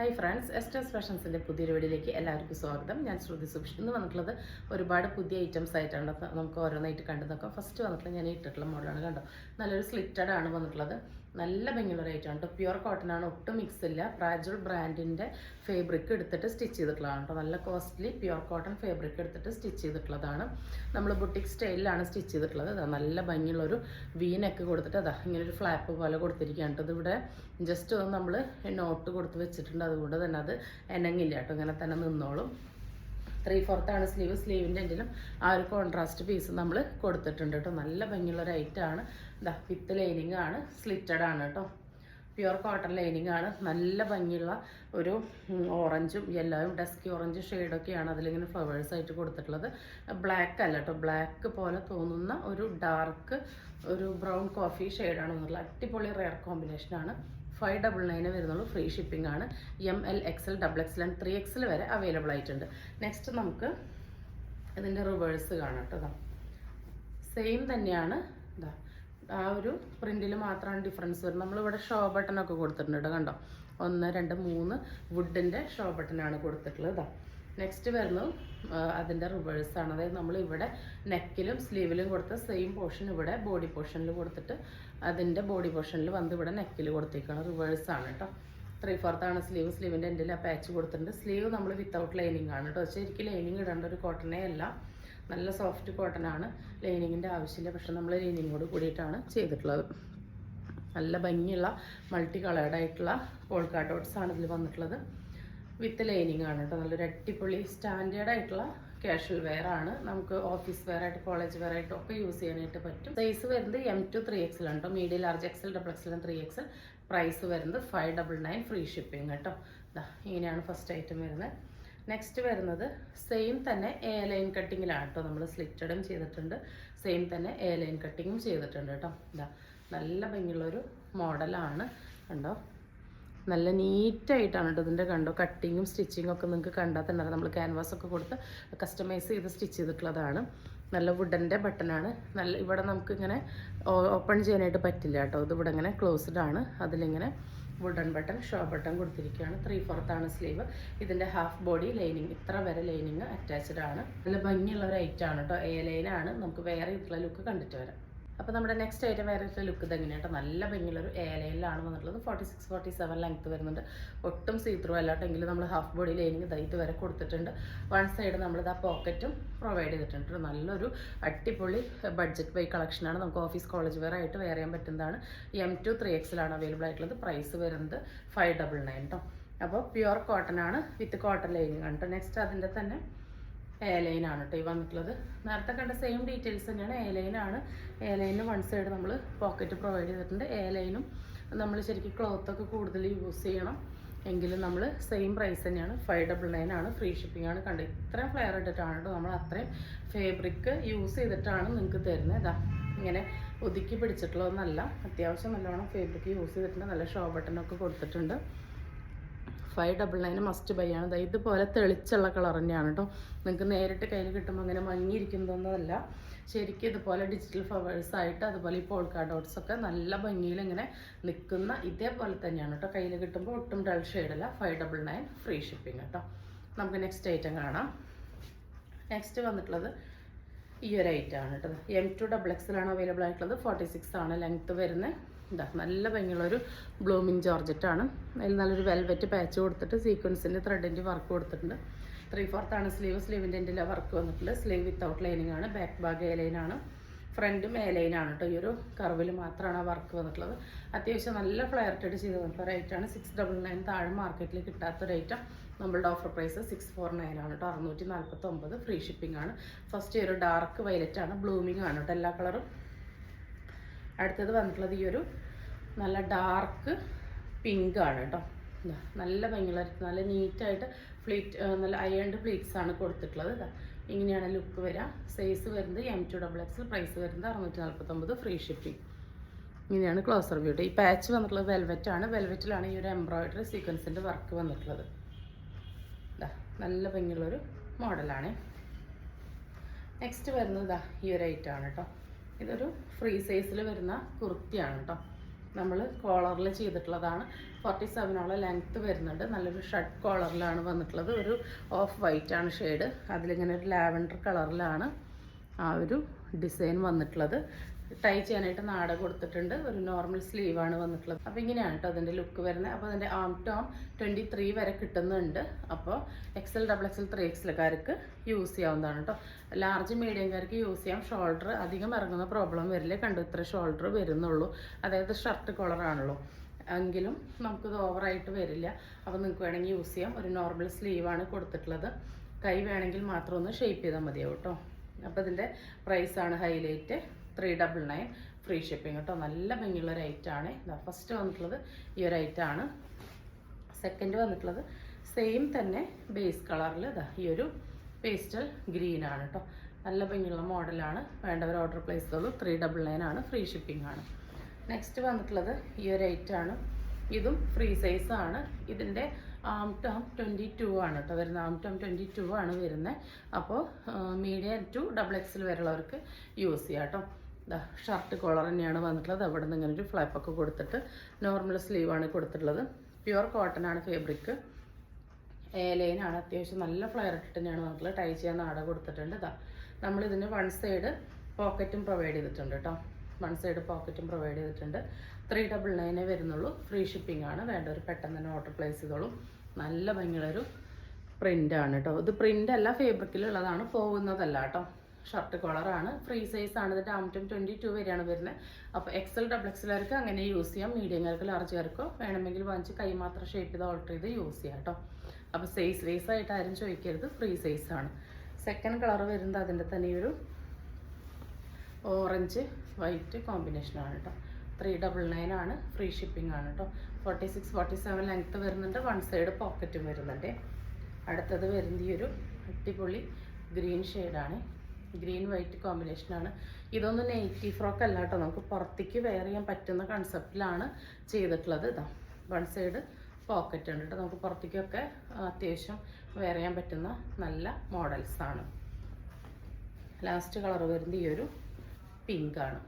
Hi friends, എസ്റ്റേഴ്സ് ഫാഷൻസിൻ്റെ പുതിയൊരു വീഡിയോയിലേക്ക് എല്ലാവർക്കും സ്വാഗതം. ഞാൻ ശ്രുതി സുഭിഷ്. ഇന്ന് വന്നിട്ടുള്ളത് ഒരുപാട് പുതിയ ഐറ്റംസ് ആയിട്ടാണ്. നമുക്ക് ഓരോന്നായിട്ട് കണ്ടു നോക്കാം. ഫസ്റ്റ് വന്നിട്ടുള്ള ഞാൻ ഇട്ടിട്ടുള്ള മോഡലാണ്. കണ്ടോ, നല്ലൊരു സ്ലിറ്റഡ് ആണ് വന്നിട്ടുള്ളത്. നല്ല ഭംഗിയുള്ള റേറ്റാണ് കേട്ടോ. പ്യുവർ കോട്ടൺ ആണ്, ഒട്ടും മിക്സ് ഇല്ല. പ്രാജുൽ ബ്രാൻഡിൻ്റെ ഫേബ്രിക് എടുത്തിട്ട് സ്റ്റിച്ച് ചെയ്തിട്ടുള്ളതാണ് കേട്ടോ. നല്ല കോസ്റ്റ്ലി പ്യുവർ കോട്ടൺ ഫേബ്രിക് എടുത്തിട്ട് സ്റ്റിച്ച് ചെയ്തിട്ടുള്ളതാണ്. നമ്മൾ ബുട്ടിക് സ്റ്റൈലിലാണ് സ്റ്റിച്ച് ചെയ്തിട്ടുള്ളത്. അതാ നല്ല ഭംഗിയുള്ളൊരു വി നെക്ക് കൊടുത്തിട്ട് അതാ ഇങ്ങനെ ഒരു ഫ്ലാപ്പ് പോലെ കൊടുത്തിരിക്കുകയാണ് കേട്ടോ. ഇതിവിടെ ജസ്റ്റ് ഒന്ന് നമ്മൾ നോട്ട് കൊടുത്ത് വെച്ചിട്ടുണ്ട്. അതുകൊണ്ട് തന്നെ അത് എനങ്ങില്ല കേട്ടോ, ഇങ്ങനെ തന്നെ നിന്നോളും. 3/4 ആണ് സ്ലീവ്. സ്ലീവിൻ്റെ എങ്കിലും ആ ഒരു കോൺട്രാസ്റ്റ് പീസ് നമ്മൾ കൊടുത്തിട്ടുണ്ട് കേട്ടോ. നല്ല ഭംഗിയുള്ള ഒരു ഐറ്റമാണ്. ഇതാ വിത്ത് ലൈനിങ് ആണ്, സ്ലിറ്റഡ് ആണ് കേട്ടോ. പ്യുവർ കോട്ടൺ ലൈനിങ് ആണ്. നല്ല ഭംഗിയുള്ള ഒരു ഓറഞ്ചും യെല്ലോയും ഡസ്കി ഓറഞ്ച് ഷെയ്ഡൊക്കെയാണ് അതിലിങ്ങനെ ഫ്ലവേഴ്സ് ആയിട്ട് കൊടുത്തിട്ടുള്ളത്. ബ്ലാക്ക് അല്ല കേട്ടോ, ബ്ലാക്ക് പോലെ തോന്നുന്ന ഒരു ഡാർക്ക് ഒരു ബ്രൗൺ കോഫി ഷെയ്ഡാണ് എന്നുള്ള അടിപൊളി റെയർ കോമ്പിനേഷനാണ്. 599 വരുന്നുള്ളൂ. ഫ്രീ ഷിപ്പിംഗ് ആണ്. ML, XL, XXL and 3XL വരെ അവൈലബിൾ ആയിട്ടുണ്ട്. നെക്സ്റ്റ് നമുക്ക് ഇതിൻ്റെ റിവേഴ്സ് കാണാം കേട്ടോ. സെയിം തന്നെയാണ്. ഇതാ ആ ഒരു പ്രിൻറ്റിൽ മാത്രമാണ് ഡിഫറൻസ് വരുന്നത്. നമ്മളിവിടെ ഷോ ബട്ടണൊക്കെ കൊടുത്തിട്ടുണ്ട് കേട്ടോ. കണ്ടോ, 1, 2, 3 വുഡിൻ്റെ ഷോ ബട്ടനാണ് കൊടുത്തിട്ടുള്ളത്. ഇതാ നെക്സ്റ്റ് വരുന്നത് അതിൻ്റെ റിവേഴ്സാണ്. അതായത് നമ്മളിവിടെ നെക്കിലും സ്ലീവിലും കൊടുത്ത സെയിം പോർഷൻ ഇവിടെ ബോഡി പോർഷനിൽ കൊടുത്തിട്ട് അതിൻ്റെ ബോഡി പോർഷനിൽ വന്ന് ഇവിടെ നെക്കിൽ കൊടുത്തേക്കാണ്. റിവേഴ്സാണ് കേട്ടോ. 3/4 ആണ് സ്ലീവ്. സ്ലീവിൻ്റെ എൻഡിൽ ആ പാച്ച് കൊടുത്തിട്ടുണ്ട്. സ്ലീവ് നമ്മൾ വിത്തൗട്ട് ലൈനിങ് ആണ് കേട്ടോ. ശരിക്കും ലൈനിങ് ഇടേണ്ട ഒരു കോട്ടണേ അല്ല. നല്ല സോഫ്റ്റ് കോട്ടൺ ആണ്. ലൈനിങ്ങിൻ്റെ ആവശ്യമില്ല. പക്ഷെ നമ്മൾ ലൈനിങ്ങോട് കൂടിയിട്ടാണ് ചെയ്തിട്ടുള്ളത്. നല്ല ഭംഗിയുള്ള മൾട്ടി കളേർഡ് ആയിട്ടുള്ള പോൾക്കാ ഡോട്ട്സ് ആണ് ഇതിൽ വന്നിട്ടുള്ളത്. വിത്ത് ലൈനിങ് ആണ് കേട്ടോ. നല്ലൊരു അടിപൊളി സ്റ്റാൻഡേർഡ് ആയിട്ടുള്ള കാഷ്വൽ വെയർ ആണ്. നമുക്ക് ഓഫീസ് വെയർ ആയിട്ട് കോളേജ് വെയർ ആയിട്ടും ഒക്കെ യൂസ് ചെയ്യാനായിട്ട് പറ്റും. സൈസ് വരുന്നത് M to 3XL ആണ് കേട്ടോ. Medium, large, XL, XXL and 3XL. Price വരുന്നത് 599 ഫ്രീ ഷിപ്പിംഗ് കേട്ടോ. ഇതാ ഇങ്ങനെയാണ് ഫസ്റ്റ് ഐറ്റം വരുന്നത്. നെക്സ്റ്റ് വരുന്നത് സെയിം തന്നെ എ ലൈൻ കട്ടിങ്ങിലാണ് കേട്ടോ. നമ്മൾ സ്ലിറ്റഡും ചെയ്തിട്ടുണ്ട്, സെയിം തന്നെ എ ലൈൻ കട്ടിങ്ങും ചെയ്തിട്ടുണ്ട് കേട്ടോ. ഇതാ നല്ല ഭംഗിയുള്ളൊരു മോഡലാണ്. കണ്ടോ, നല്ല നീറ്റായിട്ടാണ് കേട്ടോ ഇതിൻ്റെ. കണ്ടോ, കട്ടിങ്ങും സ്റ്റിച്ചിങ്ങും ഒക്കെ നിങ്ങൾക്ക് കണ്ടാൽ തന്നെ നമ്മൾ ക്യാൻവാസൊക്കെ കൊടുത്ത് കസ്റ്റമൈസ് ചെയ്ത് സ്റ്റിച്ച് ചെയ്തിട്ടുള്ളതാണ്. നല്ല വുഡൻ്റെ ബട്ടനാണ്. നല്ല ഇവിടെ നമുക്കിങ്ങനെ ഓപ്പൺ ചെയ്യാനായിട്ട് പറ്റില്ല കേട്ടോ. ഇത് ഇവിടെ ഇങ്ങനെ ക്ലോസ്ഡ് ആണ്. അതിലിങ്ങനെ വുഡൻ ബട്ടൺ, ഷോ ബട്ടൺ കൊടുത്തിരിക്കുകയാണ്. 3/4 ആണ് സ്ലീവ്. ഇതിൻ്റെ ഹാഫ് ബോഡി ലൈനിങ്, ഇത്ര വരെ ലൈനിങ് അറ്റാച്ച്ഡ് ആണ്. നല്ല ഭംഗിയുള്ള ഒരു ഐറ്റമാണ് കേട്ടോ. എ ലൈനാണ്. നമുക്ക് വേറെ ഇതിലുള്ള ലുക്ക് കണ്ടിട്ട് വരാം. അപ്പോൾ നമ്മുടെ നെക്സ്റ്റ് ഐറ്റം വേറെ ലുക്ക് ഇതെങ്ങനെയാണ് കേട്ടോ. നല്ല ഭംഗിയുള്ളൊരു എ ലൈനിലാണ് വന്നിട്ടുള്ളത്. 46-47 ലെങ്ത്ത് വരുന്നുണ്ട്. ഒട്ടും സീത്രൂ അല്ലാട്ടെങ്കിലും നമ്മൾ ഹാഫ് ബോഡി ലൈനിങ് ഇത് വരെ കൊടുത്തിട്ടുണ്ട്. വൺ സൈഡ് നമ്മളിത് ആ പോക്കറ്റും പ്രൊവൈഡ് ചെയ്തിട്ടുണ്ട്. നല്ലൊരു അടിപൊളി ബഡ്ജറ്റ് ബൈ കളക്ഷനാണ്. നമുക്ക് ഓഫീസ് കോളേജ് വെയർ ആയിട്ട് വെയർ ചെയ്യാൻ പറ്റുന്നതാണ്. M to 3XL ആണ് അവൈലബിൾ ആയിട്ടുള്ളത്. പ്രൈസ് വരുന്നത് 599 കേട്ടോ. അപ്പോൾ പ്യുവർ കോട്ടൺ ആണ്, വിത്ത് കോട്ടൺ ലൈനിങ് ആണ് കേട്ടോ. നെക്സ്റ്റ് അതിൻ്റെ തന്നെ എ ലൈനാണ് കേട്ടോ ഈ വന്നിട്ടുള്ളത്. നേരത്തെ കണ്ട സെയിം ഡീറ്റെയിൽസ് തന്നെയാണ്. എ ലൈനാണ്. എ ലൈനിന് വൺ സൈഡ് നമ്മൾ പോക്കറ്റ് പ്രൊവൈഡ് ചെയ്തിട്ടുണ്ട്. എ ലൈനും നമ്മൾ ശരിക്കും ക്ലോത്തൊക്കെ കൂടുതൽ യൂസ് ചെയ്യണം എങ്കിലും നമ്മൾ സെയിം പ്രൈസ് തന്നെയാണ്. 599 ആണ്. ഫ്രീ ഷിപ്പിംഗ് ആണ്. കണ്ടത് ഇത്രയും ഫ്ലെയർ ഇട്ടിട്ടാണ് കേട്ടോ. നമ്മൾ അത്രയും ഫേബ്രിക് യൂസ് ചെയ്തിട്ടാണ് നിങ്ങൾക്ക് തരുന്നത്. ഇതാ ഇങ്ങനെ ഒതുക്കി പിടിച്ചിട്ടുള്ളതൊന്നല്ല, അത്യാവശ്യം നല്ലോണം ഫേബ്രിക് യൂസ് ചെയ്തിട്ടുണ്ട്. നല്ല ഷോ ബട്ടനൊക്കെ കൊടുത്തിട്ടുണ്ട്. 599 മസ്റ്റ് ബൈ ആണ്. ഇതുപോലെ തെളിച്ചുള്ള കളർ തന്നെയാണ് കേട്ടോ. നിങ്ങൾക്ക് നേരിട്ട് കയ്യിൽ കിട്ടുമ്പോൾ അങ്ങനെ മങ്ങിയിരിക്കുന്നതൊന്നുമല്ല. ശരിക്കും ഇതുപോലെ ഡിജിറ്റൽ ഫ്ലവേഴ്സ് ആയിട്ട് അതുപോലെ ഈ പോൾക്കാ ഡോട്ട്സ് ഒക്കെ നല്ല ഭംഗിയിൽ ഇങ്ങനെ നിൽക്കുന്ന ഇതേപോലെ തന്നെയാണ് കേട്ടോ. കയ്യിൽ കിട്ടുമ്പോൾ ഒട്ടും ഡൾ ഷെയ്ഡല്ല. 599 ഫ്രീ ഷിപ്പിംഗ് കേട്ടോ. നമുക്ക് നെക്സ്റ്റ് ഐറ്റം കാണാം. നെക്സ്റ്റ് വന്നിട്ടുള്ളത് ഈ ഒരു ഐറ്റം ആണ് കേട്ടോ. M to XXL ആണ് അവൈലബിൾ ആയിട്ടുള്ളത്. 46 ആണ് ലെങ്ത്ത് വരുന്നത്. ഇതാ നല്ല ഭംഗിയുള്ളൊരു ബ്ലൂമിങ് ജോർജറ്റാണ്. അതിൽ നല്ലൊരു വെൽവെറ്റ് പാച്ച് കൊടുത്തിട്ട് സീക്വൻസിൻ്റെ ത്രെഡിൻ്റെ വർക്ക് കൊടുത്തിട്ടുണ്ട്. 3/4 ആണ് സ്ലീവ്. സ്ലീവിൻ്റെ എൻഡിലെ വർക്ക് വന്നിട്ടുണ്ട്. സ്ലീവ് വിത്തൗട്ട് ലൈനിങ് ആണ്. ബാക്ക് ഭാഗം എ ലൈനാണ്. ഫ്രണ്ടും എ ലൈനാണ് കേട്ടോ. ഈ ഒരു കർവിൽ മാത്രമാണ് ആ വർക്ക് വന്നിട്ടുള്ളത്. അത്യാവശ്യം നല്ല ഫ്ലെയർ ഇട്ടിട്ട് ചെയ്ത് വന്നിട്ടുള്ള റേറ്റാണ്. 699 താഴെ മാർക്കറ്റിൽ കിട്ടാത്തൊരു ഐറ്റം. നമ്മളുടെ ഓഫർ പ്രൈസ് 649 ആണ് കേട്ടോ. 649 ഫ്രീ ഷിപ്പിംഗ് ആണ്. ഫസ്റ്റ് ഈ ഒരു ഡാർക്ക് വയലറ്റ് ആണ്. ബ്ലൂമിങ് ആണ് കേട്ടോ എല്ലാ കളറും. അടുത്തത് വന്നിട്ടുള്ളത് ഈ ഒരു നല്ല ഡാർക്ക് പിങ്ക് ആണ് കേട്ടോ. നല്ല ഭംഗിയുള്ള നല്ല നീറ്റായിട്ട് ഫ്ലീറ്റ്, നല്ല അയൺഡ് പ്ലീറ്റ്സ് ആണ് കൊടുത്തിട്ടുള്ളത്. ഇങ്ങനെയാണ് ലുക്ക് വരിക. സൈസ് വരുന്നത് M to XXL. പ്രൈസ് വരുന്നത് 649 ഫ്രീ ഷിപ്പിംഗ്. ഇങ്ങനെയാണ് ക്ലോസർ വ്യൂ. ഈ പാച്ച് വന്നിട്ടുള്ളത് വെൽവെറ്റ് ആണ്. വെൽവെറ്റിലാണ് ഈ ഒരു എംബ്രോയിഡറി സീക്വൻസിൻ്റെ വർക്ക് വന്നിട്ടുള്ളത്. നല്ല ഭംഗിയുള്ളൊരു മോഡലാണ്. നെക്സ്റ്റ് വരുന്നത് ഈ ഒരു ഐറ്റം ആണ് കേട്ടോ. ഇതൊരു ഫ്രീ സൈസിൽ വരുന്ന കുർത്തിയാണ് കേട്ടോ. നമ്മൾ കോളറിൽ ചെയ്തിട്ടുള്ളതാണ്. 47 ലെങ്ത്ത് വരുന്നുണ്ട്. നല്ലൊരു ഷർട്ട് കോളറിലാണ് വന്നിട്ടുള്ളത്. ഒരു ഓഫ് വൈറ്റ് ആണ് ഷെയ്ഡ്. അതിലിങ്ങനെ ഒരു ലാവൻഡർ കളറിലാണ് ആ ഒരു ഡിസൈൻ വന്നിട്ടുള്ളത്. ടൈ ചെയ്യാനായിട്ട് നാട കൊടുത്തിട്ടുണ്ട്. ഒരു നോർമൽ സ്ലീവാണ് വന്നിട്ടുള്ളത്. അപ്പോൾ ഇങ്ങനെയാണ് കേട്ടോ അതിൻ്റെ ലുക്ക് വരുന്നത്. അപ്പോൾ അതിൻ്റെ ആം ടു ആം 23 വരെ കിട്ടുന്നുണ്ട്. അപ്പോൾ XL, XXL, 3XLക്കാർക്ക് യൂസ് ചെയ്യാവുന്നതാണ് കേട്ടോ. ലാർജ് മീഡിയംകാർക്ക് യൂസ് ചെയ്യാം. ഷോൾഡർ അധികം ഇറങ്ങുന്ന പ്രോബ്ലം വരില്ല. കണ്ടു ഇത്ര ഷോൾഡർ വരുന്നുള്ളൂ. അതായത് ഷർട്ട് കോളറാണല്ലോ, എങ്കിലും നമുക്കിത് ഓവറായിട്ട് വരില്ല. അപ്പോൾ നിങ്ങൾക്ക് വേണമെങ്കിൽ യൂസ് ചെയ്യാം. ഒരു നോർമൽ സ്ലീവാണ് കൊടുത്തിട്ടുള്ളത്. കൈ വേണമെങ്കിൽ മാത്രം ഒന്ന് ഷേപ്പ് ചെയ്താൽ മതിയാവും കേട്ടോ. അപ്പോൾ ഇതിൻ്റെ പ്രൈസാണ് ഹൈലൈറ്റ്. 399 ഫ്രീ ഷിപ്പിംഗ് കേട്ടോ. നല്ല ഭംഗിയുള്ള ഒരു ഐറ്റാണ്. ഫസ്റ്റ് വന്നിട്ടുള്ളത് ഈ ഒരു ഐറ്റാണ്. സെക്കൻഡ് വന്നിട്ടുള്ളത് സെയിം തന്നെ ബേസ് കളറിൽ ഈ ഒരു പേസ്റ്റൽ ഗ്രീനാണ് കേട്ടോ. നല്ല ഭംഗിയുള്ള മോഡലാണ്. വേണ്ടവർ ഓർഡർ പ്ലേസ് ചെയ്തോളൂ. 399 ആണ്. ഫ്രീ ഷിപ്പിംഗ് ആണ്. നെക്സ്റ്റ് വന്നിട്ടുള്ളത് ഈ ഒരു ഐറ്റാണ്. ഇതും ഫ്രീ സൈസ് ആണ്. ഇതിൻ്റെ ആം ടേം 22 ആണ് കേട്ടോ വരുന്നത്. ആം ടേം 22 ആണ് വരുന്നത്. അപ്പോൾ മീഡിയം ടു XXL വരെയുള്ളവർക്ക് യൂസ് ചെയ്യാം കേട്ടോ. ഷർട്ട് കോളർ തന്നെയാണ് വന്നിട്ടുള്ളത്. അവിടെ നിന്ന് ഇങ്ങനെ ഒരു ഫ്ലാപ്പൊക്കെ കൊടുത്തിട്ട് നോർമൽ സ്ലീവാണ് കൊടുത്തിട്ടുള്ളത്. പ്യുവർ കോട്ടൺ ആണ് ഫാബ്രിക്. ലൈനാണ്. അത്യാവശ്യം നല്ല ഫ്ലെയർ ഇട്ടിട്ട് തന്നെയാണ് വന്നിട്ടുള്ളത്. ടൈ ചെയ്യാൻ നാട കൊടുത്തിട്ടുണ്ട്. നമ്മളിതിന് വൺ സൈഡ് പോക്കറ്റും പ്രൊവൈഡ് ചെയ്തിട്ടുണ്ട് കേട്ടോ. വൺ സൈഡ് പോക്കറ്റും പ്രൊവൈഡ് ചെയ്തിട്ടുണ്ട്. 399 വരുന്നുള്ളൂ. ഫ്രീ ഷിപ്പിംഗ് ആണ്. വേണ്ടവർ പെട്ടെന്ന് തന്നെ ഓർഡർ പ്ലേസ് ചെയ്തോളൂ. നല്ല ഭംഗിയുള്ളൊരു പ്രിൻ്റാണ് കേട്ടോ. ഇത് പ്രിൻ്റ് അല്ല, ഫാബ്രിക്കിലുള്ളതാണ്, പോകുന്നതല്ല കേട്ടോ. ഷർട്ട് കോളറാണ്. ഫ്രീ സൈസ് ആണ്. ഇതിൻ്റെ ആം ടൈം 22 വരെയാണ് വരുന്നത്. അപ്പോൾ XL, XXLകാർക്ക് അങ്ങനെ യൂസ് ചെയ്യാം. മീഡിയംകാർക്ക്, ലാർജുകാർക്കോ വേണമെങ്കിൽ വാങ്ങിച്ച് കൈ മാത്രം ഷേപ്പ് ചെയ്ത് ഓൾട്ടർ ചെയ്ത് യൂസ് ചെയ്യാം കേട്ടോ. അപ്പോൾ സൈസ് വൈസ് ആയിട്ട് ആരും ചോദിക്കരുത്. ഫ്രീ സൈസാണ്. സെക്കൻഡ് കളർ വരുന്നത് അതിൻ്റെ തന്നെ ഒരു ഓറഞ്ച് വൈറ്റ് കോമ്പിനേഷനാണ് കേട്ടോ. 399 ആണ്. ഫ്രീ ഷിപ്പിംഗ് ആണ് കേട്ടോ. 46, 47 ലെങ്ത്ത് വരുന്നുണ്ട്. വൺ സൈഡ് പോക്കറ്റും വരുന്നുണ്ട്. അടുത്തത് വരുന്നത് ഈ ഒരു അടിപൊളി ഗ്രീൻ ഷെയ്ഡാണ്. ഗ്രീൻ വൈറ്റ് കോമ്പിനേഷനാണ്. ഇതൊന്നും നെയ്റ്റി ഫ്രോക്ക് അല്ല കേട്ടോ. നമുക്ക് പുറത്തേക്ക് വെയർ ചെയ്യാൻ പറ്റുന്ന കൺസെപ്റ്റിലാണ് ചെയ്തിട്ടുള്ളത്. വൺ സൈഡ് പോക്കറ്റ് ഉണ്ട് കേട്ടോ. നമുക്ക് പുറത്തേക്കൊക്കെ അത്യാവശ്യം വെയർ ചെയ്യാൻ പറ്റുന്ന നല്ല മോഡൽസാണ്. ലാസ്റ്റ് കളർ വരുന്നത് ഈ ഒരു പിങ്കാണ്.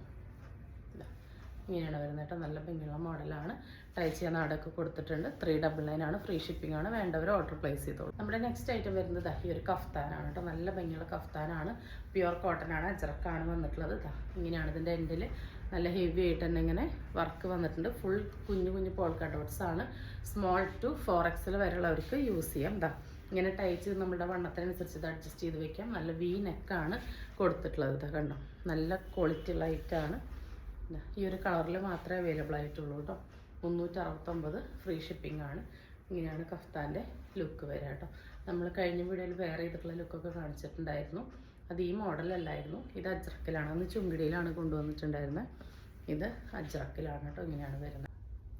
ഇങ്ങനെയാണ് വരുന്നത് കേട്ടോ. നല്ല ഭംഗിയുള്ള മോഡലാണ്. ടൈ ചെയ്യാൻ നാടൊക്കെ കൊടുത്തിട്ടുണ്ട്. 399 ആണ്. ഫ്രീ ഷിപ്പിംഗ് ആണ്. വേണ്ടവർ ഓർഡർ പ്ലേസ് ചെയ്തോളൂ. നമ്മുടെ നെക്സ്റ്റ് ഐറ്റം വരുന്നത് ഈ ഒരു കഫ്താനാണ് കേട്ടോ. നല്ല ഭംഗിയുള്ള കഫ്താനാണ്. പ്യുവർ കോട്ടൺ ആണ്. അജറക്കാണ് വന്നിട്ടുള്ളത്. ഇങ്ങനെയാണ് ഇതിൻ്റെ എൻഡിൽ നല്ല ഹെവി ആയിട്ട് തന്നെ ഇങ്ങനെ വർക്ക് വന്നിട്ടുണ്ട്. ഫുൾ കുഞ്ഞു കുഞ്ഞു പോൾക്ക ഡോട്ട്സ് ആണ്. സ്മോൾ ടു 4XL വരെയുള്ളവർക്ക് യൂസ് ചെയ്യാം. ഇങ്ങനെ ടൈ ചെയ്ത് നമ്മുടെ വണ്ണത്തിനനുസരിച്ച് ഇത് അഡ്ജസ്റ്റ് ചെയ്ത് വെക്കാം. നല്ല വി നെക്കാണ് കൊടുത്തിട്ടുള്ളത്. കണ്ടോ, നല്ല ക്വാളിറ്റി ഉള്ള ഐറ്റാണ്. ഈ ഒരു കളറിൽ മാത്രമേ അവൈലബിൾ ആയിട്ടുള്ളൂ കേട്ടോ. 369 ഫ്രീ ഷിപ്പിംഗ് ആണ്. ഇങ്ങനെയാണ് കഫ്താൻ്റെ ലുക്ക് വരിക കേട്ടോ. നമ്മൾ കഴിഞ്ഞ വീഡിയോയിൽ വെയർ ചെയ്തിട്ടുള്ള ലുക്കൊക്കെ കാണിച്ചിട്ടുണ്ടായിരുന്നു. അത് ഈ മോഡലല്ലായിരുന്നു. ഇത് അജ്രക്കിലാണ്. അന്ന് ചുങ്കിടിയിലാണ് കൊണ്ടുവന്നിട്ടുണ്ടായിരുന്നത്. ഇത് അജ്രക്കിലാണ് കേട്ടോ. ഇങ്ങനെയാണ് വരുന്നത്.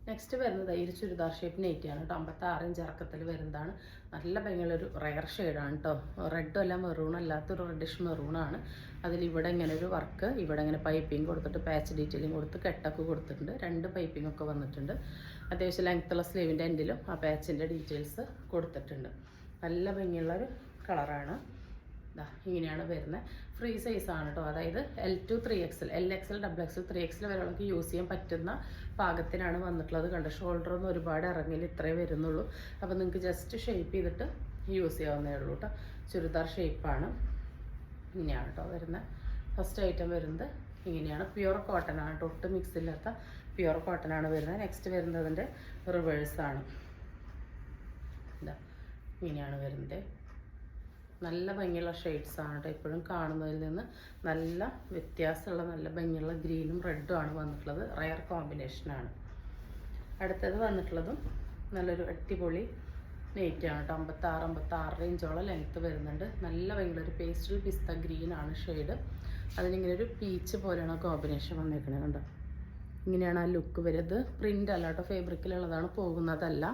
നെക്സ്റ്റ് വരുന്നത് ഈ ഒരു ചുരിദാർ ഷേപ്പ് നെയ്റ്റിയാണ് കേട്ടോ. 56 ഇഞ്ച് ഇറക്കത്തിൽ വരുന്നതാണ്. നല്ല ഭംഗിയുള്ളൊരു റയർ ഷെയ്ഡാണ് കേട്ടോ. റെഡും അല്ല മെറൂൺ അല്ലാത്തൊരു റെഡിഷ് മെറൂണാണ്. അതിലിവിടെ ഇങ്ങനെ ഒരു വർക്ക്, ഇവിടെ ഇങ്ങനെ പൈപ്പിംഗ് കൊടുത്തിട്ട് പാച്ച് ഡീറ്റെയിലിംഗ് കൊടുത്ത് കെട്ടൊക്കെ കൊടുത്തിട്ടുണ്ട്. 2 പൈപ്പിംഗ് ഒക്കെ വന്നിട്ടുണ്ട്. അത്യാവശ്യം ലെങ്ത്തുള്ള സ്ലീവിൻ്റെ എൻഡിലും ആ പാച്ചിൻ്റെ ഡീറ്റെയിൽസ് കൊടുത്തിട്ടുണ്ട്. നല്ല ഭംഗിയുള്ളൊരു കളറാണ്. ഇങ്ങനെയാണ് വരുന്നത്. ഫ്രീ സൈസാണ് കേട്ടോ. അതായത് L2, 3XL, LXL, XXL, 3XL വരെയുള്ളവർക്ക് use ചെയ്യാൻ പറ്റുന്ന പാകത്തിനാണ് വന്നിട്ടുള്ളത്. കണ്ടോ, ഷോൾഡറൊന്നും ഒരുപാട് ഇറങ്ങില്ല, ഇത്രേ വരുന്നുള്ളൂ. അപ്പോൾ നിങ്ങൾക്ക് ജസ്റ്റ് ഷേപ്പ് ചെയ്തിട്ട് യൂസ് ചെയ്യാവുന്നേ ഉള്ളൂ കേട്ടോ. ചുരിദാർ ഷേപ്പാണ്. ഇങ്ങനെയാണ് കേട്ടോ വരുന്നത്. ഫസ്റ്റ് ഐറ്റം വരുന്നത് ഇങ്ങനെയാണ്. പ്യുവർ കോട്ടൺ ആണ് കേട്ടോ. ഒട്ടും മിക്സ് ഇല്ലാത്ത പ്യുവർ കോട്ടൺ ആണ് വരുന്നത്. നെക്സ്റ്റ് വരുന്നത് അതിൻ്റെ റിവേഴ്സാണ്. ഇങ്ങനെയാണ് വരുന്നത്. നല്ല ഭംഗിയുള്ള ഷെയ്ഡ്സ് ആണ് കേട്ടോ. എപ്പോഴും കാണുന്നതിൽ നിന്ന് നല്ല വ്യത്യാസമുള്ള നല്ല ഭംഗിയുള്ള ഗ്രീനും റെഡും ആണ് വന്നിട്ടുള്ളത്. റയർ കോമ്പിനേഷനാണ്. അടുത്തത് വന്നിട്ടുള്ളതും നല്ലൊരു അടിപൊളി നെയ്റ്റാണ് കേട്ടോ. 56 ഇഞ്ചോളം ലെങ്ത്ത് വരുന്നുണ്ട്. നല്ല ഭംഗിയുള്ളൊരു പേസ്റ്റൽ പിസ്ത ഗ്രീനാണ് ഷെയ്ഡ്. അതിനിങ്ങനെ ഒരു പീച്ച് പോലെയാണ് കോമ്പിനേഷൻ വന്നേക്കണത്. കണ്ടോ, ഇങ്ങനെയാണ് ആ ലുക്ക് വരുന്നത്. പ്രിൻ്റ് അല്ല കേട്ടോ, ഫാബ്രിക്കിലുള്ളതാണ്, പോകുന്നതല്ല.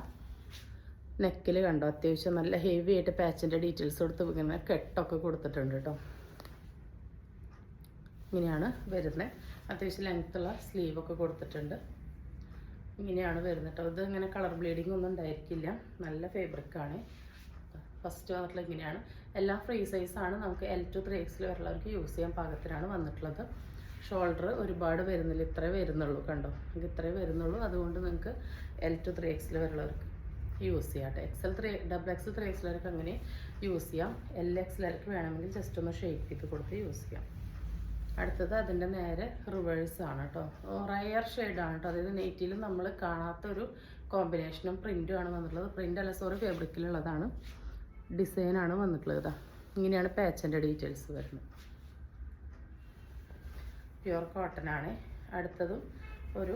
നെക്കിൽ കണ്ടോ, അത്യാവശ്യം നല്ല ഹെവി ആയിട്ട് പാച്ചിൻ്റെ ഡീറ്റെയിൽസ് കൊടുത്ത് ഇങ്ങനെ കെട്ടൊക്കെ കൊടുത്തിട്ടുണ്ട് കേട്ടോ. ഇങ്ങനെയാണ് വരുന്നത്. അത്യാവശ്യം ലെങ്ത്തുള്ള സ്ലീവൊക്കെ കൊടുത്തിട്ടുണ്ട്. ഇങ്ങനെയാണ് വരുന്നത് കേട്ടോ. ഇത് ഇങ്ങനെ കളർ ബ്ലീഡിങ് ഒന്നും ഉണ്ടായിരിക്കില്ല. നല്ല ഫാബ്രിക്കാണ്. ഫസ്റ്റ് വന്നിട്ടുള്ള ഇങ്ങനെയാണ്. എല്ലാം ഫ്രീ സൈസാണ്. നമുക്ക് L2, 3XL വരെയുള്ളവർക്ക് യൂസ് ചെയ്യാൻ പാകത്തിനാണ് വന്നിട്ടുള്ളത്. ഷോൾഡർ ഒരുപാട് വരുന്നില്ല, ഇത്രേ വരുന്നുള്ളൂ കണ്ടോ, നിങ്ങൾക്ക് ഇത്രേ വരുന്നുള്ളൂ. അതുകൊണ്ട് നിങ്ങൾക്ക് L to 3XL വരെയുള്ളവർക്ക് യൂസ് ചെയ്യാം കേട്ടോ. XL 3XL വരെയൊക്കെ അങ്ങനെ യൂസ് ചെയ്യാം. LXL വേണമെങ്കിൽ ജസ്റ്റ് ഒന്ന് ഷേപ്പ് ചെയ്ത് കൊടുത്ത് യൂസ് ചെയ്യാം. അടുത്തത് അതിൻ്റെ നേരെ റിവേഴ്സ് ആണ് കേട്ടോ. റയർ ഷെയ്ഡാണ് കേട്ടോ. അതായത് നെറ്റിയിൽ നമ്മൾ കാണാത്തൊരു കോമ്പിനേഷനും പ്രിൻറ്റും ആണ് വന്നിട്ടുള്ളത്. പ്രിൻ്റ് അല്ല, സോറി, ഫാബ്രിക്കിലുള്ളതാണ്. ഡിസൈനാണ് വന്നിട്ടുള്ളത്. ഇതാ ഇങ്ങനെയാണ് പാച്ചിൻ്റെ ഡീറ്റെയിൽസ് വരുന്നത്. പ്യുവർ കോട്ടൺ ആണ്. അടുത്തതും ഒരു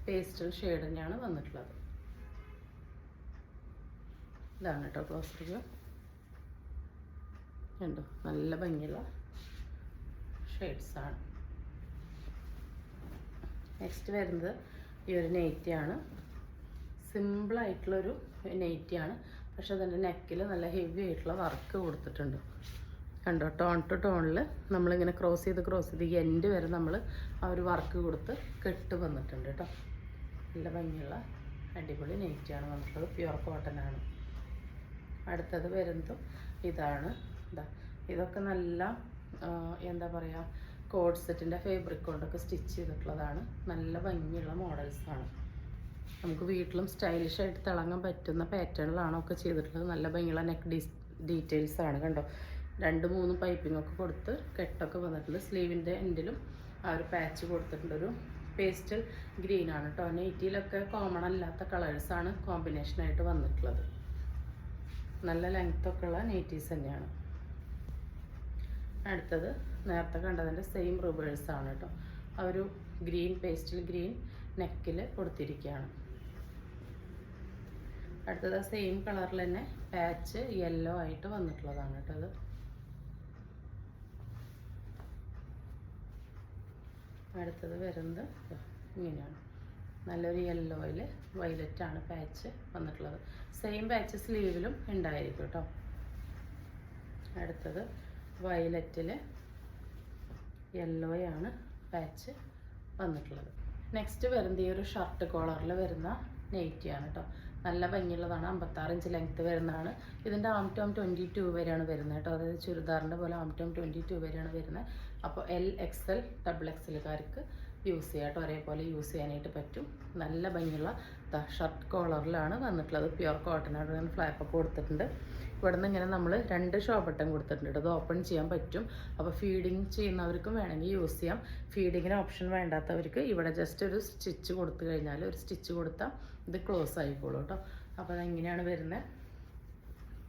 പേസ്റ്റൽ ഷെയ്ഡ് തന്നെയാണ് വന്നിട്ടുള്ളത്. ഇതാണ് കേട്ടോ ക്ലോസ് റിവ്യൂ. കണ്ടോ, നല്ല ഭംഗിയുള്ള ഷെയ്ഡ്സാണ്. നെക്സ്റ്റ് വരുന്നത് ഈ ഒരു നെയ്റ്റിയാണ്. സിമ്പിളായിട്ടുള്ളൊരു നെയ്റ്റിയാണ്, പക്ഷെ അതിൻ്റെ നെക്കിൽ നല്ല ഹെവി ആയിട്ടുള്ള വർക്ക് കൊടുത്തിട്ടുണ്ട്. കണ്ടോ, ടോൺ ടു ടോണിൽ നമ്മളിങ്ങനെ ക്രോസ് ചെയ്ത് ഈ എൻഡ് വരെ നമ്മൾ ആ ഒരു വർക്ക് കൊടുത്ത് കെട്ട് വന്നിട്ടുണ്ട് കേട്ടോ. നല്ല ഭംഗിയുള്ള അടിപൊളി നെയ്റ്റിയാണ് വന്നിട്ടുള്ളത്. പ്യുവർ കോട്ടൺ ആണ്. അടുത്തത് വരുന്നതും ഇതാണ്. ഇതൊക്കെ നല്ല എന്താ പറയുക, കോഡ് സെറ്റിൻ്റെ ഫാബ്രിക് കൊണ്ടൊക്കെ സ്റ്റിച്ച് ചെയ്തിട്ടുള്ളതാണ്. നല്ല ഭംഗിയുള്ള മോഡൽസാണ്. നമുക്ക് വീട്ടിലും സ്റ്റൈലിഷായിട്ട് തിളങ്ങാൻ പറ്റുന്ന പാറ്റേണിലാണ് ഒക്കെ ചെയ്തിട്ടുള്ളത്. നല്ല ഭംഗിയുള്ള നെക്ക് ഡീറ്റെയിൽസാണ്. കണ്ടോ, 2-3 പൈപ്പിംഗ് ഒക്കെ കൊടുത്ത് കെട്ടൊക്കെ വന്നിട്ടുണ്ട്. സ്ലീവിൻ്റെ എൻഡിലും ആ ഒരു പാച്ച് കൊടുത്തിട്ടുണ്ട്. ഒരു പേസ്റ്റൽ ഗ്രീനാണ് കേട്ടോ. നെയ്റ്റിയിലൊക്കെ കോമൺ അല്ലാത്ത കളേഴ്സാണ് കോമ്പിനേഷനായിട്ട് വന്നിട്ടുള്ളത്. നല്ല ലെങ്ത്തൊക്കെ ഉള്ള നെയ്റ്റീസ് തന്നെയാണ്. അടുത്തത് നേരത്തെ കണ്ടതിൻ്റെ സെയിം റിവേഴ്സാണ് കേട്ടോ. ആ ഒരു ഗ്രീൻ, പേസ്റ്റൽ ഗ്രീൻ നെക്കിൽ കൊടുത്തിരിക്കുകയാണ്. അടുത്തത് സെയിം കളറിൽ തന്നെ പാച്ച് യെല്ലോ ആയിട്ട് വന്നിട്ടുള്ളതാണ് കേട്ടോ. അത് അടുത്തത് വരുന്നത് ഇങ്ങനെയാണ്. നല്ലൊരു യെല്ലോയിൽ വയലറ്റാണ് പാച്ച് വന്നിട്ടുള്ളത്. സെയിം പാച്ച് സ്ലീവിലും ഉണ്ടായിരിക്കും കേട്ടോ. അടുത്തത് വയലറ്റിൽ യെല്ലോയാണ് പാച്ച് വന്നിട്ടുള്ളത്. നെക്സ്റ്റ് വരുന്നത് ഈ ഒരു ഷർട്ട് കോളറിൽ വരുന്ന നെയ്റ്റിയാണ് കേട്ടോ. നല്ല ഭംഗിയുള്ളതാണ്. 56 ഇഞ്ച് ലെങ്ത്ത് വരുന്നതാണ്. ഇതിൻ്റെ ആം ടോം 22 വരെയാണ് വരുന്നത് കേട്ടോ. അതായത് ചുരിദാറിൻ്റെ പോലെ ആം ടോം 22 വരെയാണ് വരുന്നത്. അപ്പോൾ LXL XXLകാർക്ക് യൂസ് ചെയ്യാം കേട്ടോ. ഒരേപോലെ യൂസ് ചെയ്യാനായിട്ട് പറ്റും. നല്ല ഭംഗിയുള്ള ഷർട്ട് കോളറിലാണ് വന്നിട്ടുള്ളത്. പ്യുവർ കോട്ടൺ ആണ്. ഫ്ലാപ്പൊക്കെ കൊടുത്തിട്ടുണ്ട്. ഇവിടെ നിന്ന് ഇങ്ങനെ നമ്മൾ 2 ഷോ ബട്ടൺ കൊടുത്തിട്ടുണ്ട്. ഇത് ഓപ്പൺ ചെയ്യാൻ പറ്റും. അപ്പോൾ ഫീഡിങ് ചെയ്യുന്നവർക്കും വേണമെങ്കിൽ യൂസ് ചെയ്യാം. ഫീഡിങ്ങിന് ഓപ്ഷൻ വേണ്ടാത്തവർക്ക് ഇവിടെ ജസ്റ്റ് ഒരു സ്റ്റിച്ച് കൊടുത്തു കഴിഞ്ഞാൽ, ഒരു സ്റ്റിച്ച് കൊടുത്താൽ ഇത് ക്ലോസ് ആയിക്കോളൂ കേട്ടോ. അപ്പോൾ അതെങ്ങനെയാണ് വരുന്നത്.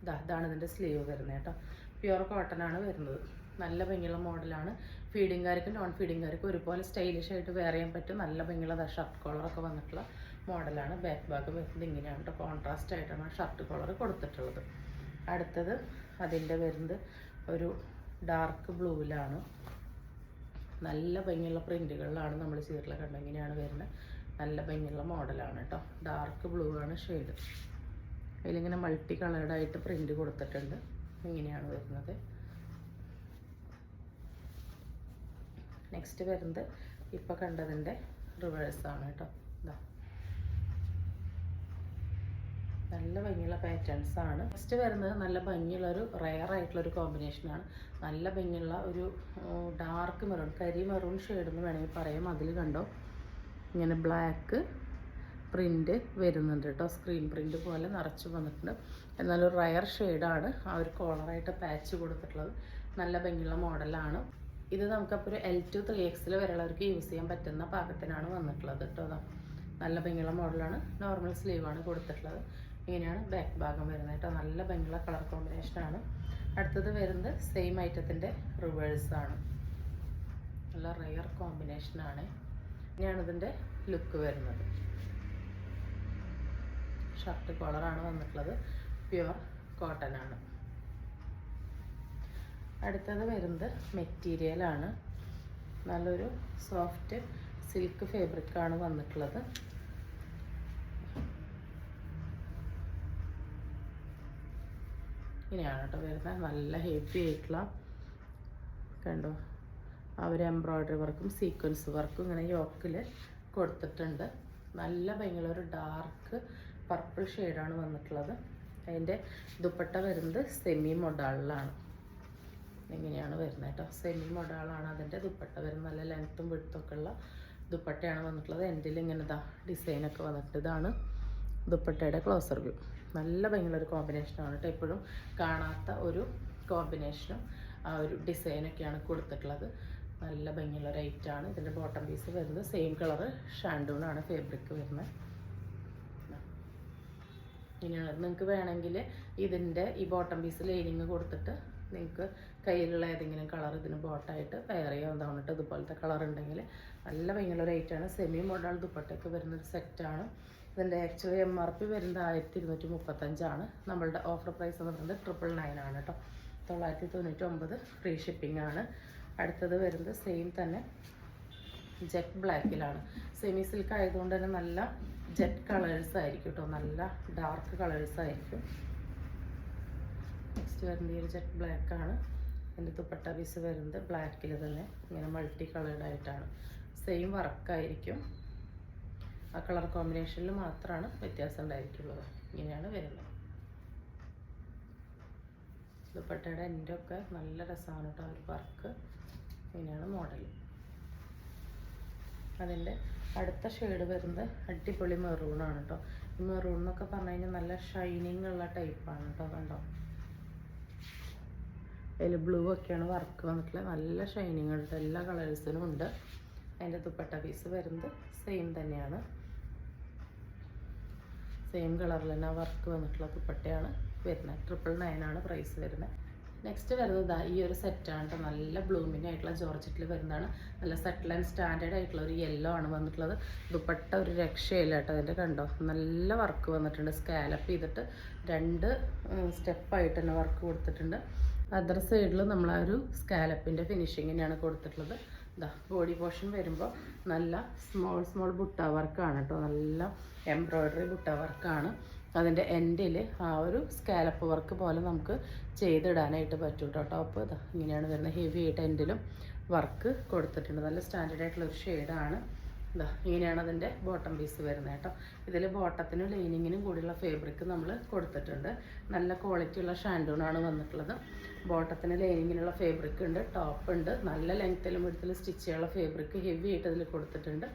ഇതാണ് ഇതിൻ്റെ സ്ലീവ് വരുന്നത് കേട്ടോ. പ്യുവർ കോട്ടൺ ആണ് വരുന്നത്. നല്ല ഭംഗിയുള്ള മോഡലാണ്. ഫീഡിങ്കാർക്കും നോൺ ഫീഡിങ്കാർക്കും ഒരുപോലെ സ്റ്റൈലിഷ് ആയിട്ട് വെയർ ചെയ്യാൻ പറ്റും. നല്ല ഭംഗിയുള്ള ഷർട്ട് കോളറൊക്കെ വന്നിട്ടുള്ള മോഡലാണ്. ബാക്ക് ഭാഗം വരുന്നത് ഇങ്ങനെയാണ് കേട്ടോ. കോൺട്രാസ്റ്റ് ആയിട്ടാണ് ഷർട്ട് കോളർ കൊടുത്തിട്ടുള്ളത്. അടുത്തത് അതിൻ്റെ വരുന്നത് ഒരു ഡാർക്ക് ബ്ലൂവിലാണ്. നല്ല ഭംഗിയുള്ള പ്രിൻറ്റുകളിലാണ് നമ്മൾ ചെയ്തിട്ടുള്ളത്. കണ്ടോ, ഇങ്ങനെയാണ് വരുന്നത്. നല്ല ഭംഗിയുള്ള മോഡലാണ് കേട്ടോ. ഡാർക്ക് ബ്ലൂ ആണ് ഷെയ്ഡ്. അതിലിങ്ങനെ മൾട്ടി കളേർഡായിട്ട് പ്രിൻറ്റ് കൊടുത്തിട്ടുണ്ട്. ഇങ്ങനെയാണ് വരുന്നത്. നെക്സ്റ്റ് വരുന്നത് ഇപ്പോൾ കണ്ടതിൻ്റെ റിവേഴ്സാണ് കേട്ടോ. ഇതാ നല്ല ഭംഗിയുള്ള പാറ്റേൺസ് ആണ്. നെക്സ്റ്റ് വരുന്നത് നല്ല ഭംഗിയുള്ളൊരു റെയർ ആയിട്ടുള്ളൊരു കോമ്പിനേഷനാണ്. നല്ല ഭംഗിയുള്ള ഒരു ഡാർക്ക് മെറൂൺ, കരി മെറൂൺ ഷെയ്ഡ് എന്ന് വേണമെങ്കിൽ പറയാം. അതിൽ കണ്ടോ ഇങ്ങനെ ബ്ലാക്ക് പ്രിൻറ്റ് വരുന്നുണ്ട് കേട്ടോ. സ്ക്രീൻ പ്രിൻറ്റ് പോലെ നിറച്ച് വന്നിട്ടുണ്ട്. എന്നാലൊരു റയർ ഷെയ്ഡാണ് ആ ഒരു കോളറായിട്ട് പാച്ച് കൊടുത്തിട്ടുള്ളത്. നല്ല ഭംഗിയുള്ള മോഡലാണ്. ഇത് നമുക്കപ്പോൾ ഒരു L to 3XL വരെയുള്ളവർക്ക് യൂസ് ചെയ്യാൻ പറ്റുന്ന പാകത്തിനാണ് വന്നിട്ടുള്ളത് കേട്ടോ. നല്ല ഭംഗിയുള്ള മോഡലാണ്. നോർമൽ സ്ലീവാണ് കൊടുത്തിട്ടുള്ളത്. ഇങ്ങനെയാണ് ബാക്ക് ഭാഗം വരുന്നത് കേട്ടോ. നല്ല ഭംഗിയുള്ള കളർ കോമ്പിനേഷനാണ്. അടുത്തത് വരുന്നത് സെയിം ഐറ്റത്തിൻ്റെ റിവേഴ്സാണ്. നല്ല റെയർ കോമ്പിനേഷനാണ്. ഇങ്ങനെയാണ് ഇതിൻ്റെ ലുക്ക് വരുന്നത്. ഷർട്ട് കോളറാണ് വന്നിട്ടുള്ളത്. പ്യുവർ കോട്ടൺ ആണ്. അടുത്തത് വരുന്നത് മെറ്റീരിയലാണ്. നല്ലൊരു സോഫ്റ്റ് സിൽക്ക് ഫാബ്രിക്കാണ് വന്നിട്ടുള്ളത്. ഇങ്ങനെയാണ് കേട്ടോ വരുന്നത്. നല്ല ഹെവി ആയിട്ടുള്ള കണ്ടോ ആ ഒരു എംബ്രോയ്ഡറി വർക്കും സീക്വൻസ് വർക്കും ഇങ്ങനെ യോക്കിൽ കൊടുത്തിട്ടുണ്ട്. നല്ല ഭംഗിയുള്ള ഒരു ഡാർക്ക് പർപ്പിൾ ഷെയ്ഡാണ് വന്നിട്ടുള്ളത്. അതിൻ്റെ ദുപ്പട്ട വരുന്നത് സെമി മൊഡാളിലാണ്. ഇങ്ങനെയാണ് വരുന്നത് കേട്ടോ. സെമി മോഡലാണ് അതിൻ്റെ ദുപ്പട്ട വരുന്നത്. നല്ല ലെങ്ത്തും വിടുത്തൊക്കെ ഉള്ള ദുപ്പട്ടയാണ് വന്നിട്ടുള്ളത്. എൻഡിൽ ഇങ്ങനെ ഡിസൈനൊക്കെ വന്നിട്ട് ഇതാണ് ദുപ്പട്ടയുടെ ക്ലോസർ വ്യൂ. നല്ല ഭംഗിയുള്ളൊരു കോമ്പിനേഷനാണ് കേട്ടോ. എപ്പോഴും കാണാത്ത ഒരു കോമ്പിനേഷനും ആ ഒരു ഡിസൈനൊക്കെയാണ് കൊടുത്തിട്ടുള്ളത്. നല്ല ഭംഗിയുള്ള ഒരു ഐറ്റാണ്. ഇതിൻ്റെ ബോട്ടം പീസ് വരുന്നത് സെയിം കളറ് ഷാൻഡൂണാണ് ഫാബ്രിക് വരുന്നത്. ഇങ്ങനെയാണ്. നിങ്ങൾക്ക് വേണമെങ്കിൽ ഇതിൻ്റെ ഈ ബോട്ടം പീസ് ലൈനിങ് കൊടുത്തിട്ട് നിങ്ങൾക്ക് കയ്യിലുള്ള ഏതെങ്കിലും കളർ ഇതിന് ബോട്ടായിട്ട് പെയർ ചെയ്യാവുന്നതാണ് കേട്ടോ. ഇതുപോലത്തെ കളർ ഉണ്ടെങ്കിൽ നല്ല ഭംഗിയുള്ള ഒരു ഐറ്റാണ്. സെമി മോഡൽ ദുപ്പട്ടയൊക്കെ വരുന്നൊരു സെറ്റാണ്. ഇതിൻ്റെ ആക്ച്വലി MRP വരുന്നത് 1235 നമ്മളുടെ ഓഫർ പ്രൈസ് എന്ന് പറയുന്നത് 999 ആണ് കേട്ടോ. 999 ഫ്രീ ഷിപ്പിംഗ് ആണ്. അടുത്തത് വരുന്നത് സെയിം തന്നെ ജെറ്റ് ബ്ലാക്കിലാണ്. സെമി സിൽക്ക് ആയതുകൊണ്ട് തന്നെ നല്ല ജെറ്റ് കളേഴ്സ് ആയിരിക്കും കേട്ടോ. നല്ല ഡാർക്ക് കളേഴ്സ് ആയിരിക്കും. നെക്സ്റ്റ് വരുന്നത് ഈ ഒരു ജെറ്റ് ബ്ലാക്കാണ്. എൻ്റെ ദുപ്പട്ട പീസ് വരുന്നത് ബ്ലാക്കിൽ തന്നെ ഇങ്ങനെ മൾട്ടി കളേർഡ് ആയിട്ടാണ്. സെയിം വർക്കായിരിക്കും. ആ കളർ കോമ്പിനേഷനിൽ മാത്രമാണ് വ്യത്യാസം ഉണ്ടായിരിക്കുള്ളത്. ഇങ്ങനെയാണ് വരുന്നത്. ദുപ്പട്ടയുടെ എൻ്റെ ഒക്കെ നല്ല രസമാണ് കേട്ടോ ഒരു വർക്ക്. ഇങ്ങനെയാണ് മോഡൽ. അതിൻ്റെ അടുത്ത ഷെയ്ഡ് വരുന്നത് അടിപൊളി മെറൂണാണ് കേട്ടോ. ഈ മെറൂൺ എന്നൊക്കെ പറഞ്ഞു കഴിഞ്ഞാൽ നല്ല ഷൈനിങ് ഉള്ള ടൈപ്പാണ് കേട്ടോ. കണ്ടോ, അതിൽ ബ്ലൂ ഒക്കെയാണ് വർക്ക് വന്നിട്ടുള്ളത്. നല്ല ഷൈനിങ് ഉണ്ട്. എല്ലാ കളേഴ്സിനും ഉണ്ട്. അതിൻ്റെ ദുപ്പട്ട പീസ് വരുന്നത് സെയിം തന്നെയാണ്. സെയിം കളറിൽ തന്നെ വർക്ക് വന്നിട്ടുള്ള ദുപ്പട്ടയാണ് വരുന്നത്. 999 പ്രൈസ് വരുന്നത്. നെക്സ്റ്റ് വരുന്നത് ഈ ഒരു സെറ്റാണ് കേട്ടോ. നല്ല ബ്ലൂമിങ് ആയിട്ടുള്ള ജോർജറ്റിൽ വരുന്നതാണ്. നല്ല സെറ്റിൽ ആൻഡ് സ്റ്റാൻഡേർഡ് ആയിട്ടുള്ള ഒരു യെല്ലോ ആണ് വന്നിട്ടുള്ളത്. ദുപ്പട്ട ഒരു രക്ഷയില്ല കേട്ടോ. അതിൻ്റെ കണ്ടോ നല്ല വർക്ക് വന്നിട്ടുണ്ട്. സ്കാലപ്പ് ചെയ്തിട്ട് 2 സ്റ്റെപ്പായിട്ട് തന്നെ വർക്ക് കൊടുത്തിട്ടുണ്ട്. അതർ സൈഡിൽ നമ്മൾ ആ ഒരു സ്കാലപ്പിൻ്റെ ഫിനിഷിങ്ങിനാണ് കൊടുത്തിട്ടുള്ളത്. ബോഡി പോർഷൻ വരുമ്പോൾ നല്ല സ്മോൾ ബുട്ട വർക്കാണ് കേട്ടോ. നല്ല എംബ്രോയ്ഡറി ബുട്ട വർക്കാണ്. അതിൻ്റെ എൻഡിൽ ആ ഒരു സ്കാലപ്പ് വർക്ക് പോലെ നമുക്ക് ചെയ്തിടാനായിട്ട് പറ്റും കേട്ടോ. ടോപ്പ് ഇങ്ങനെയാണ് വരുന്നത്. ഹെവി ആയിട്ട് എൻഡിലും വർക്ക് കൊടുത്തിട്ടുണ്ട്. നല്ല സ്റ്റാൻഡേർഡ് ആയിട്ടുള്ളൊരു ഷെയ്ഡാണ്. ഇങ്ങനെയാണ് അതിൻ്റെ ബോട്ടം പീസ് വരുന്നത് കേട്ടോ. ഇതിൽ ബോട്ടത്തിനും ലൈനിങ്ങിനും കൂടിയുള്ള ഫാബ്രിക് നമ്മൾ കൊടുത്തിട്ടുണ്ട്. നല്ല ക്വാളിറ്റി ഉള്ള ഷാൻഡൂണാണ് വന്നിട്ടുള്ളത്. ബോട്ടത്തിന് ലൈനിങ്ങിനുള്ള ഫാബ്രിക് ഉണ്ട്, ടോപ്പ് ഉണ്ട്. നല്ല ലെങ്ത്തിലും വിടത്തിലും സ്റ്റിച്ച് ചെയ്യാനുള്ള ഫാബ്രിക് ഹെവി ആയിട്ട് ഇതിൽ കൊടുത്തിട്ടുണ്ട്.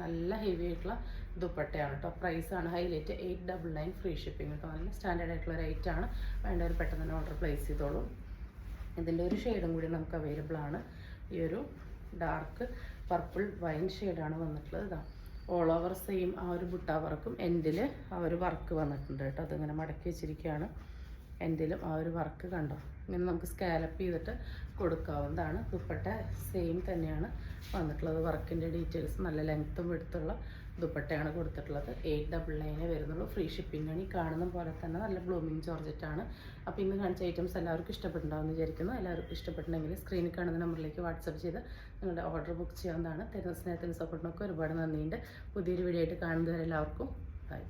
നല്ല ഹെവി ആയിട്ടുള്ള ദുപ്പട്ടയാണ് കേട്ടോ. പ്രൈസാണ് ഹൈലൈറ്റ് 899 ഫ്രീ ഷിപ്പിംഗ് കേട്ടോ. നല്ല സ്റ്റാൻഡേർഡ് ആയിട്ടുള്ള റേറ്റാണ്. വേണ്ടവർ പെട്ടെന്ന് തന്നെ ഓർഡർ പ്ലേസ് ചെയ്തോളൂ. ഇതിൻ്റെ ഒരു ഷെയ്ഡും കൂടി നമുക്ക് അവൈലബിൾ ആണ്. ഈ ഒരു ഡാർക്ക് പർപ്പിൾ വൈൻ ഷെയ്ഡാണ് വന്നിട്ടുള്ളത്. ഓൾ ഓവർ സെയിം ആ ഒരു ബുട്ട വർക്കും എൻഡിൽ ആ ഒരു വർക്ക് വന്നിട്ടുണ്ട് കേട്ടോ. അതിങ്ങനെ മടക്കി വെച്ചിരിക്കുകയാണ്. എൻഡിലും ആ ഒരു വർക്ക് കണ്ടോ. ഇങ്ങനെ നമുക്ക് സ്കാലപ്പ് ചെയ്തിട്ട് കൊടുക്കാവുന്നതാണ്. ദുപ്പട്ട സെയിം തന്നെയാണ് വന്നിട്ടുള്ളത്. വർക്കിൻ്റെ ഡീറ്റെയിൽസ് നല്ല ലെങ്ത്തും എടുത്തുള്ള ദുപ്പട്ടയാണ് കൊടുത്തിട്ടുള്ളത്. 899 വരുന്നുള്ളൂ. ഫ്രീ ഷിപ്പിംഗ് ആണ്. ഈ കാണുന്ന പോലെ തന്നെ നല്ല ബ്ലൂമിങ് ജോർജറ്റാണ്. അപ്പോൾ ഇന്ന് കാണിച്ച ഐറ്റംസ് എല്ലാവർക്കും ഇഷ്ടപ്പെട്ടുണ്ടാവുമെന്ന് വിചാരിക്കുന്നു. എല്ലാവർക്കും ഇഷ്ടപ്പെട്ടുണ്ടെങ്കിൽ സ്ക്രീനിൽ കാണുന്ന നമ്പറിലേക്ക് വാട്സപ്പ് ചെയ്ത് നിങ്ങളുടെ ഓർഡർ ബുക്ക് ചെയ്യാവുന്നതാണ്. തരുന്ന സ്നേഹത്തിന് സപ്പോർട്ടിനൊക്കെ ഒരുപാട് നന്ദിയുണ്ട്. പുതിയൊരു വീഡിയോ ആയിട്ട് കാണുന്നവരെല്ലാവർക്കും ബൈ.